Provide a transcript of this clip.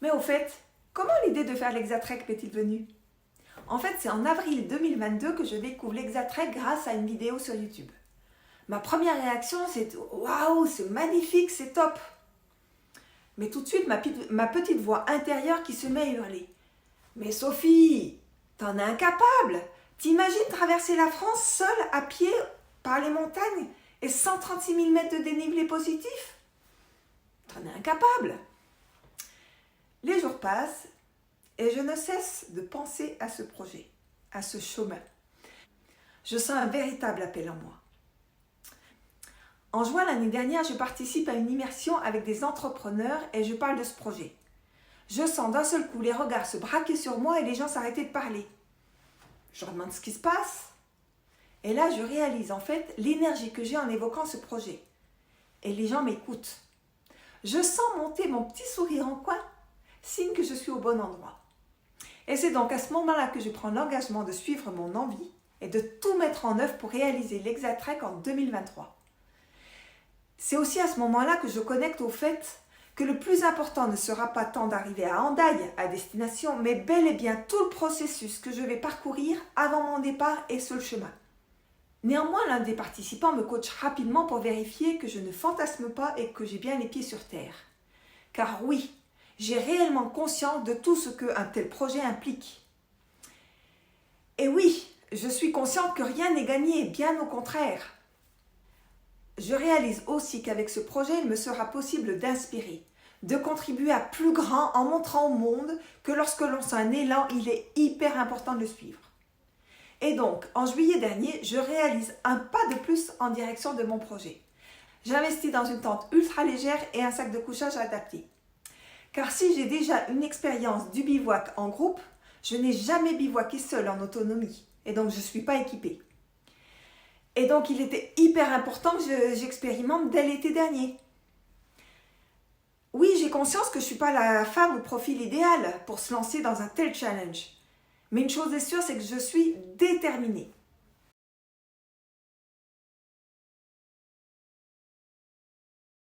Mais au fait, comment l'idée de faire l'Exatrek m'est-il venue? En fait, c'est en avril 2022 que je découvre l'Exatrek grâce à une vidéo sur YouTube. Ma première réaction, c'est « Waouh, c'est magnifique, c'est top !» Mais tout de suite, ma petite voix intérieure qui se met à hurler. « Mais Sophie, t'en es incapable! T'imagines traverser la France seule, à pied, par les montagnes et 136 000 mètres de dénivelé positif? T'en es incapable! » Les jours passent et je ne cesse de penser à ce projet, à ce chemin. Je sens un véritable appel en moi. En juin l'année dernière, je participe à une immersion avec des entrepreneurs et je parle de ce projet. Je sens d'un seul coup les regards se braquer sur moi et les gens s'arrêter de parler. Je leur demande ce qui se passe. Et là, je réalise en fait l'énergie que j'ai en évoquant ce projet. Et les gens m'écoutent. Je sens monter mon petit sourire en coin, signe que je suis au bon endroit. Et c'est donc à ce moment-là que je prends l'engagement de suivre mon envie et de tout mettre en œuvre pour réaliser l'Exatrek en 2023. C'est aussi à ce moment-là que je connecte au fait que le plus important ne sera pas tant d'arriver à Hendaye, à destination, mais bel et bien tout le processus que je vais parcourir avant mon départ et sur le chemin. Néanmoins, l'un des participants me coach rapidement pour vérifier que je ne fantasme pas et que j'ai bien les pieds sur terre. Car oui, j'ai réellement conscience de tout ce qu'un tel projet implique. Et oui, je suis consciente que rien n'est gagné, bien au contraire. Je réalise aussi qu'avec ce projet, il me sera possible d'inspirer, de contribuer à plus grand en montrant au monde que lorsque l'on sent un élan, il est hyper important de le suivre. Et donc, en juillet dernier, je réalise un pas de plus en direction de mon projet. J'investis dans une tente ultra légère et un sac de couchage adapté. Car si j'ai déjà une expérience du bivouac en groupe, je n'ai jamais bivouaqué seule en autonomie et donc je ne suis pas équipée. Et donc il était hyper important que j'expérimente dès l'été dernier. Oui, j'ai conscience que je ne suis pas la femme au profil idéal pour se lancer dans un tel challenge. Mais une chose est sûre, c'est que je suis déterminée.